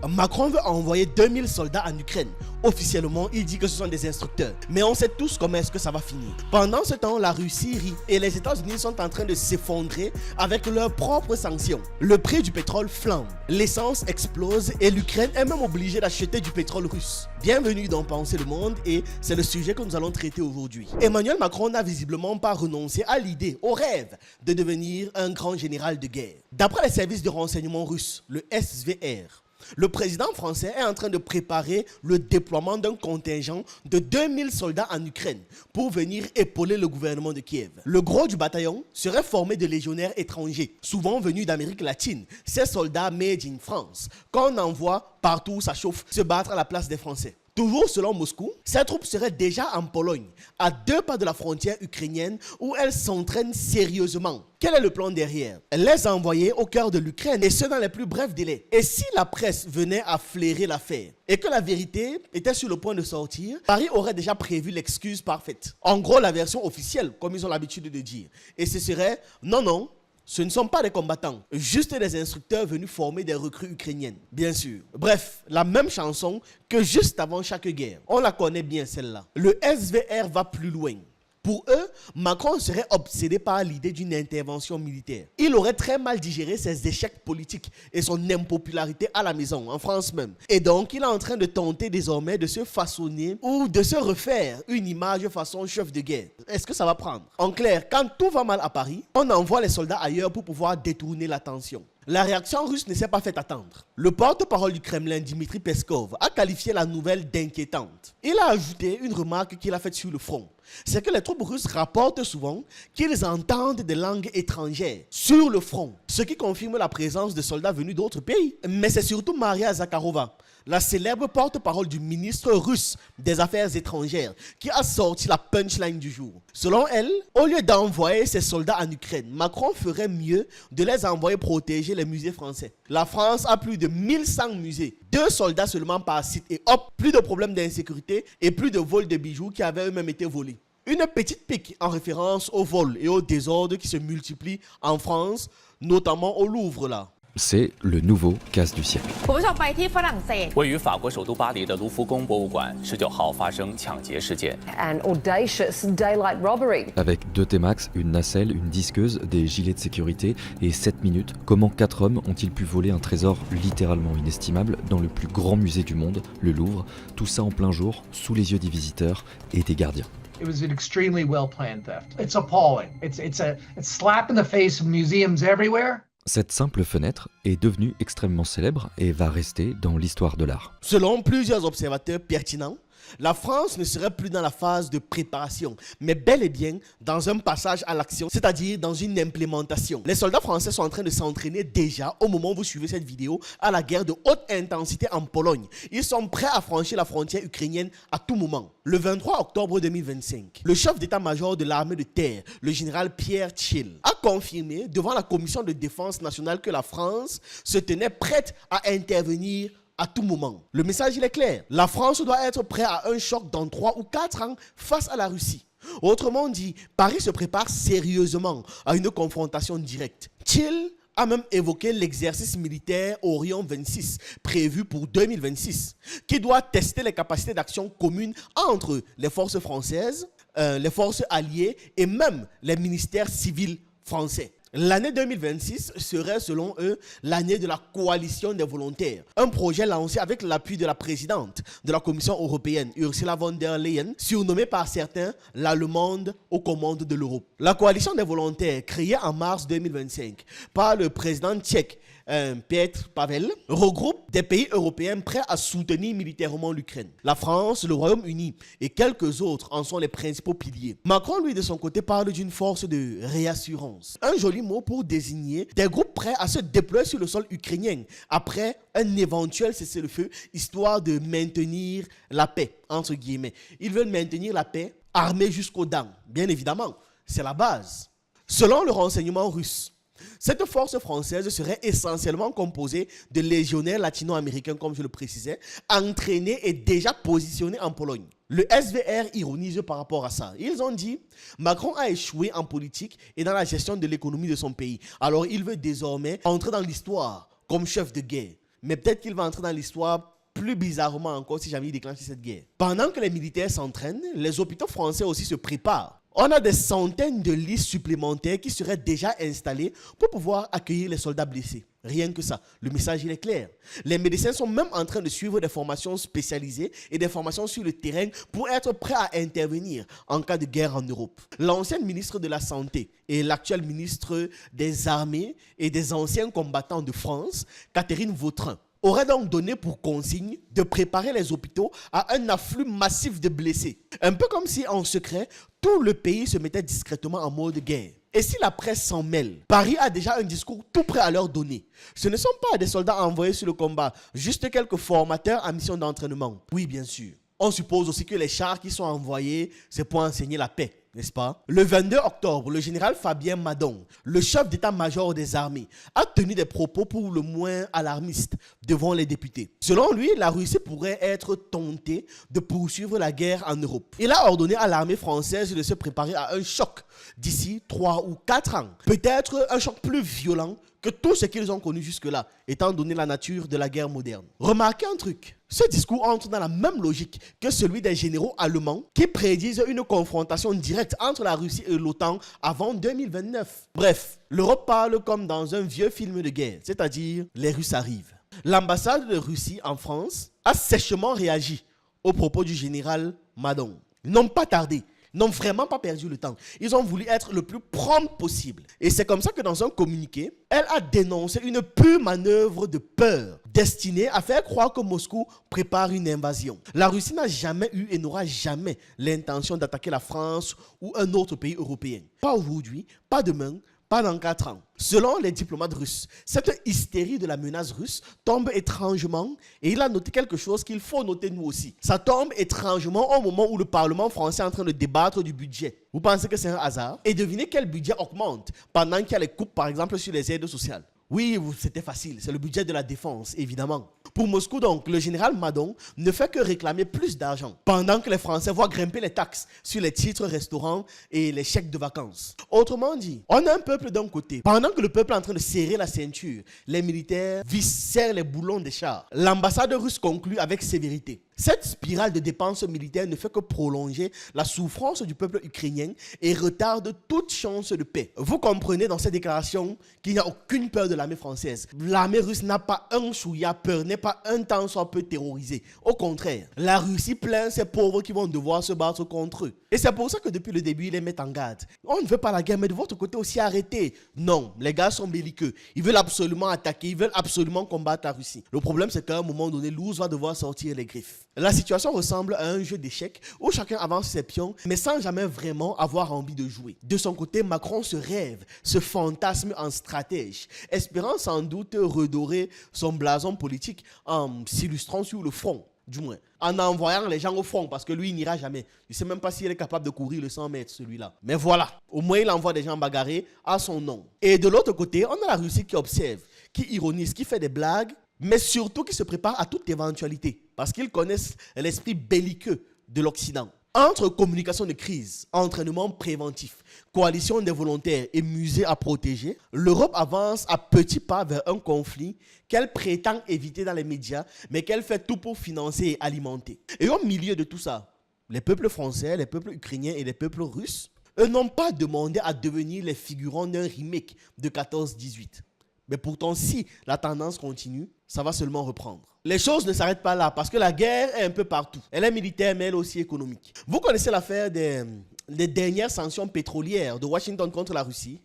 Macron veut envoyer 2000 soldats en Ukraine. Officiellement, il dit que ce sont des instructeurs. Mais on sait tous comment est-ce que ça va finir. Pendant ce temps, la Russie rit et les États-Unis sont en train de s'effondrer avec leurs propres sanctions. Le prix du pétrole flambe, l'essence explose et l'Ukraine est même obligée d'acheter du pétrole russe. Bienvenue dans Penser le Monde et c'est le sujet que nous allons traiter aujourd'hui. Emmanuel Macron n'a visiblement pas renoncé à l'idée, au rêve, de devenir un grand général de guerre. D'après les services de renseignement russes, le SVR, le président français est en train de préparer le déploiement d'un contingent de 2000 soldats en Ukraine pour venir épauler le gouvernement de Kiev. Le gros du bataillon serait formé de légionnaires étrangers, souvent venus d'Amérique latine. Ces soldats made in France, qu'on envoie partout où ça chauffe, se battre à la place des Français. Toujours selon Moscou, ces troupes seraient déjà en Pologne, à 2 pas de la frontière ukrainienne où elles s'entraînent sérieusement. Quel est le plan derrière? Les envoyer au cœur de l'Ukraine et ce dans les plus brefs délais. Et si la presse venait à flairer l'affaire et que la vérité était sur le point de sortir, Paris aurait déjà prévu l'excuse parfaite. En gros, la version officielle, comme ils ont l'habitude de dire. Et ce serait non, ce ne sont pas des combattants, juste des instructeurs venus former des recrues ukrainiennes, bien sûr. Bref, la même chanson que juste avant chaque guerre. On la connaît bien celle-là. Le SVR va plus loin. Pour eux, Macron serait obsédé par l'idée d'une intervention militaire. Il aurait très mal digéré ses échecs politiques et son impopularité à la maison, en France même. Et donc, il est en train de tenter désormais de se façonner ou de se refaire une image façon chef de guerre. Est-ce que ça va prendre? En clair, quand tout va mal à Paris, on envoie les soldats ailleurs pour pouvoir détourner l'attention. La réaction russe ne s'est pas fait attendre. Le porte-parole du Kremlin, Dmitri Peskov, a qualifié la nouvelle d'inquiétante. Il a ajouté une remarque qu'il a faite sur le front. C'est que les troupes russes rapportent souvent qu'ils entendent des langues étrangères sur le front, ce qui confirme la présence de soldats venus d'autres pays. Mais c'est surtout Maria Zakharova, la célèbre porte-parole du ministre russe des Affaires étrangères, qui a sorti la punchline du jour. Selon elle, au lieu d'envoyer ses soldats en Ukraine, Macron ferait mieux de les envoyer protéger les musées français. La France a plus de 1100 musées, 2 soldats seulement par site et hop, plus de problèmes d'insécurité et plus de vols de bijoux qui avaient eux-mêmes été volés. Une petite pique en référence au vol et au désordre qui se multiplient en France, notamment au Louvre là. C'est le nouveau casse du siècle. คุณผู้ชมไปที่ฝรั่งเศส 位于法国首都巴黎的卢浮宫博物馆19号发生抢劫事件。 An audacious daylight robbery. Avec 2 T-Max, une nacelle, une disqueuse, des gilets de sécurité et 7 minutes, comment 4 hommes ont-ils pu voler un trésor littéralement inestimable dans le plus grand musée du monde, le Louvre, tout ça en plein jour, sous les yeux des visiteurs et des gardiens. It was an extremely well-planned theft. It's appalling. It's a slap in the face of museums everywhere. Cette simple fenêtre est devenue extrêmement célèbre et va rester dans l'histoire de l'art. Selon plusieurs observateurs pertinents, la France ne serait plus dans la phase de préparation, mais bel et bien dans un passage à l'action, c'est-à-dire dans une implémentation. Les soldats français sont en train de s'entraîner déjà, au moment où vous suivez cette vidéo, à la guerre de haute intensité en Pologne. Ils sont prêts à franchir la frontière ukrainienne à tout moment. Le 23 octobre 2025, le chef d'état-major de l'armée de terre, le général Pierre Tchill, a confirmé devant la commission de défense nationale que la France se tenait prête à intervenir à tout moment. Le message il est clair. La France doit être prête à un choc dans 3 ou 4 ans face à la Russie. Autrement dit, Paris se prépare sérieusement à une confrontation directe. Thiel a même évoqué l'exercice militaire Orion 26 prévu pour 2026 qui doit tester les capacités d'action communes entre les forces françaises, les forces alliées et même les ministères civils français. L'année 2026 serait, selon eux, l'année de la coalition des volontaires. Un projet lancé avec l'appui de la présidente de la Commission européenne, Ursula von der Leyen, surnommée par certains l'Allemande aux commandes de l'Europe. La coalition des volontaires, créée en mars 2025 par le président tchèque, Petr Pavel, regroupe des pays européens prêts à soutenir militairement l'Ukraine. La France, le Royaume-Uni et quelques autres en sont les principaux piliers. Macron, lui, de son côté, parle d'une force de réassurance. Un joli mot pour désigner des groupes prêts à se déployer sur le sol ukrainien après un éventuel cessez-le-feu, histoire de maintenir la paix, entre guillemets. Ils veulent maintenir la paix armés jusqu'aux dents, bien évidemment. C'est la base. Selon le renseignement russe, cette force française serait essentiellement composée de légionnaires latino-américains, comme je le précisais, entraînés et déjà positionnés en Pologne. Le SVR ironise par rapport à ça. Ils ont dit « Macron a échoué en politique et dans la gestion de l'économie de son pays. Alors il veut désormais entrer dans l'histoire comme chef de guerre. » Mais peut-être qu'il va entrer dans l'histoire plus bizarrement encore si jamais il déclenche cette guerre. Pendant que les militaires s'entraînent, les hôpitaux français aussi se préparent. On a des centaines de lits supplémentaires qui seraient déjà installés pour pouvoir accueillir les soldats blessés. Rien que ça, le message il est clair. Les médecins sont même en train de suivre des formations spécialisées et des formations sur le terrain pour être prêts à intervenir en cas de guerre en Europe. L'ancienne ministre de la Santé et l'actuel ministre des Armées et des anciens combattants de France, Catherine Vautrin, aurait donc donné pour consigne de préparer les hôpitaux à un afflux massif de blessés. Un peu comme si, en secret, tout le pays se mettait discrètement en mode guerre. Et si la presse s'en mêle, Paris a déjà un discours tout prêt à leur donner. Ce ne sont pas des soldats envoyés sur le combat, juste quelques formateurs en mission d'entraînement. Oui, bien sûr. On suppose aussi que les chars qui sont envoyés, c'est pour enseigner la paix, n'est-ce pas? Le 22 octobre, le général Fabien Madon, le chef d'état-major des armées, a tenu des propos pour le moins alarmistes devant les députés. Selon lui, la Russie pourrait être tentée de poursuivre la guerre en Europe. Il a ordonné à l'armée française de se préparer à un choc d'ici 3 ou 4 ans. Peut-être un choc plus violent que tout ce qu'ils ont connu jusque-là, étant donné la nature de la guerre moderne. Remarquez un truc. Ce discours entre dans la même logique que celui des généraux allemands qui prédisent une confrontation directe entre la Russie et l'OTAN avant 2029. Bref, l'Europe parle comme dans un vieux film de guerre, c'est-à-dire les Russes arrivent. L'ambassade de Russie en France a sèchement réagi aux propos du général Madon. Ils n'ont pas tardé. N'ont vraiment pas perdu le temps. Ils ont voulu être le plus prompt possible. Et c'est comme ça que dans un communiqué, elle a dénoncé une pure manœuvre de peur destinée à faire croire que Moscou prépare une invasion. La Russie n'a jamais eu et n'aura jamais l'intention d'attaquer la France ou un autre pays européen. Pas aujourd'hui, pas demain, pas dans 4 ans. Selon les diplomates russes, cette hystérie de la menace russe tombe étrangement, et il a noté quelque chose qu'il faut noter nous aussi. Ça tombe étrangement au moment où le Parlement français est en train de débattre du budget. Vous pensez que c'est un hasard? Et devinez quel budget augmente pendant qu'il y a les coupes par exemple sur les aides sociales. Oui, c'était facile, c'est le budget de la défense, évidemment. Pour Moscou donc, le général Madon ne fait que réclamer plus d'argent, pendant que les Français voient grimper les taxes sur les titres restaurants et les chèques de vacances. Autrement dit, on a un peuple d'un côté. Pendant que le peuple est en train de serrer la ceinture, les militaires serrent les boulons des chars. L'ambassade russe conclut avec sévérité. Cette spirale de dépenses militaires ne fait que prolonger la souffrance du peuple ukrainien et retarde toute chance de paix. Vous comprenez dans cette déclaration qu'il n'y a aucune peur de l'armée française. L'armée russe n'a pas un chouïa peur, n'est pas un temps soit peu terrorisée. Au contraire, la Russie plaint ces pauvres qui vont devoir se battre contre eux. Et c'est pour ça que depuis le début, ils les mettent en garde. On ne veut pas la guerre, mais de votre côté aussi arrêtez. Non, les gars sont belliqueux. Ils veulent absolument attaquer, ils veulent absolument combattre la Russie. Le problème, c'est qu'à un moment donné, l'ours va devoir sortir les griffes. La situation ressemble à un jeu d'échecs où chacun avance ses pions, mais sans jamais vraiment avoir envie de jouer. De son côté, Macron se rêve, se fantasme en stratège, espérant sans doute redorer son blason politique en s'illustrant sur le front, du moins, en envoyant les gens au front, parce que lui, il n'ira jamais. Il ne sait même pas s'il est capable de courir le 100 mètres, celui-là. Mais voilà, au moins, il envoie des gens bagarrer à son nom. Et de l'autre côté, on a la Russie qui observe, qui ironise, qui fait des blagues, mais surtout qui se prépare à toute éventualité, parce qu'ils connaissent l'esprit belliqueux de l'Occident. Entre communication de crise, entraînement préventif, coalition des volontaires et musées à protéger, l'Europe avance à petits pas vers un conflit qu'elle prétend éviter dans les médias, mais qu'elle fait tout pour financer et alimenter. Et au milieu de tout ça, les peuples français, les peuples ukrainiens et les peuples russes, eux n'ont pas demandé à devenir les figurants d'un remake de 14-18. Mais pourtant, si la tendance continue, ça va seulement reprendre. Les choses ne s'arrêtent pas là parce que la guerre est un peu partout. Elle est militaire, mais elle est aussi économique. Vous connaissez l'affaire des dernières sanctions pétrolières de Washington contre la Russie?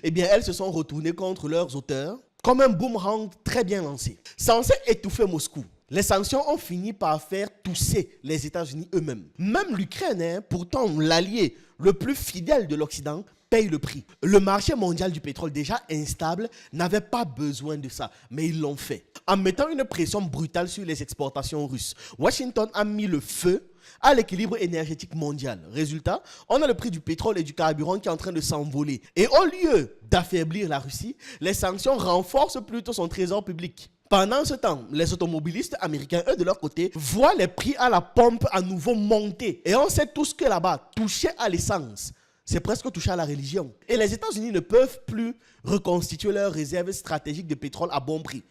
Eh bien, elles se sont retournées contre leurs auteurs comme un boomerang très bien lancé. Censé étouffer Moscou, les sanctions ont fini par faire tousser les États-Unis eux-mêmes. Même l'Ukraine, pourtant l'allié le plus fidèle de l'Occident, paye le prix. Le marché mondial du pétrole déjà instable n'avait pas besoin de ça, mais ils l'ont fait. En mettant une pression brutale sur les exportations russes, Washington a mis le feu à l'équilibre énergétique mondial. Résultat, on a le prix du pétrole et du carburant qui est en train de s'envoler. Et au lieu d'affaiblir la Russie, les sanctions renforcent plutôt son trésor public. Pendant ce temps, les automobilistes américains, eux de leur côté, voient les prix à la pompe à nouveau monter. Et on sait tous que là-bas, toucher à l'essence, c'est presque toucher à la religion. Et les États-Unis ne peuvent plus reconstituer leurs réserves stratégiques de pétrole à bon prix.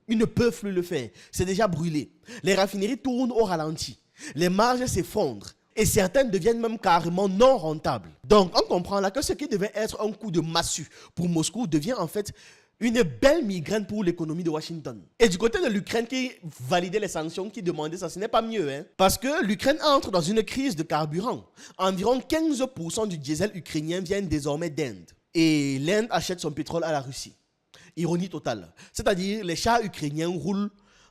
Ils ne peuvent plus le faire. C'est déjà brûlé. Les raffineries tournent au ralenti. Les marges s'effondrent. Et certaines deviennent même carrément non rentables. Donc, on comprend là que ce qui devait être un coup de massue pour Moscou devient en fait une belle migraine pour l'économie de Washington. Et du côté de l'Ukraine qui validait les sanctions, qui demandait ça, ce n'est pas mieux. Parce que l'Ukraine entre dans une crise de carburant. Environ 15% du diesel ukrainien vient désormais d'Inde. Et l'Inde achète son pétrole à la Russie. Ironie totale. C'est-à-dire les chars ukrainiens roulent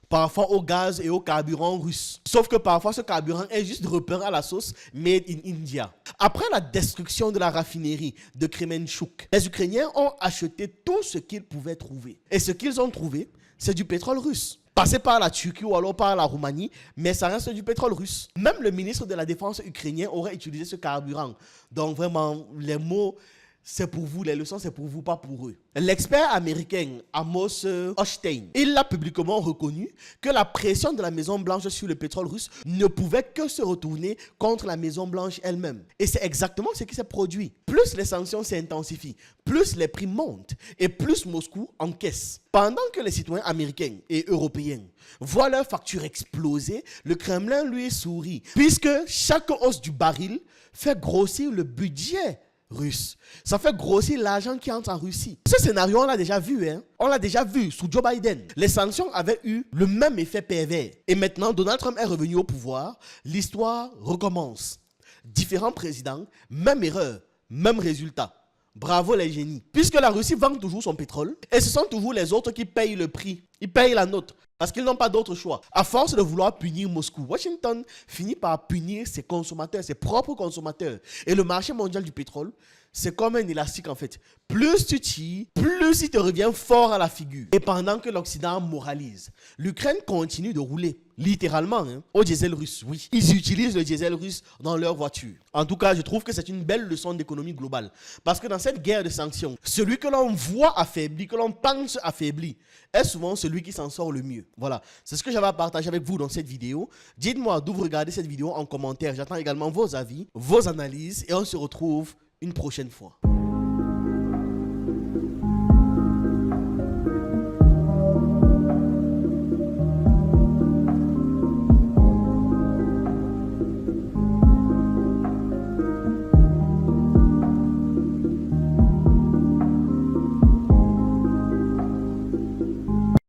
parfois au gaz et au carburant russe. Sauf que parfois ce carburant est juste repéré à la sauce made in India. Après la destruction de la raffinerie de Kremenchuk, les Ukrainiens ont acheté tout ce qu'ils pouvaient trouver. Et ce qu'ils ont trouvé, c'est du pétrole russe. Passé par la Turquie ou alors par la Roumanie, mais ça reste du pétrole russe. Même le ministre de la Défense ukrainien aurait utilisé ce carburant. Donc vraiment, les mots... c'est pour vous, les leçons, c'est pour vous, pas pour eux. L'expert américain Amos Hochstein, il a publiquement reconnu que la pression de la Maison-Blanche sur le pétrole russe ne pouvait que se retourner contre la Maison-Blanche elle-même. Et c'est exactement ce qui s'est produit. Plus les sanctions s'intensifient, plus les prix montent et plus Moscou encaisse. Pendant que les citoyens américains et européens voient leurs factures exploser, le Kremlin lui sourit, puisque chaque hausse du baril fait grossir le budget russe. Ça fait grossir l'argent qui entre en Russie. Ce scénario, on l'a déjà vu. On l'a déjà vu sous Joe Biden. Les sanctions avaient eu le même effet pervers. Et maintenant, Donald Trump est revenu au pouvoir. L'histoire recommence. Différents présidents, même erreur, même résultat. Bravo les génies. Puisque la Russie vend toujours son pétrole, et ce sont toujours les autres qui payent le prix. Ils payent la note. Parce qu'ils n'ont pas d'autre choix. À force de vouloir punir Moscou, Washington finit par punir ses consommateurs, ses propres consommateurs. Et le marché mondial du pétrole, c'est comme un élastique en fait. Plus tu tires, plus il te revient fort à la figure. Et pendant que l'Occident moralise, l'Ukraine continue de rouler, littéralement, au diesel russe. Oui, ils utilisent le diesel russe dans leur voiture. En tout cas, je trouve que c'est une belle leçon d'économie globale. Parce que dans cette guerre de sanctions, celui que l'on voit affaibli, que l'on pense affaibli, est souvent celui qui s'en sort le mieux. Voilà, c'est ce que j'avais à partager avec vous dans cette vidéo. Dites-moi d'où vous regardez cette vidéo en commentaire. J'attends également vos avis, vos analyses et on se retrouve une prochaine fois.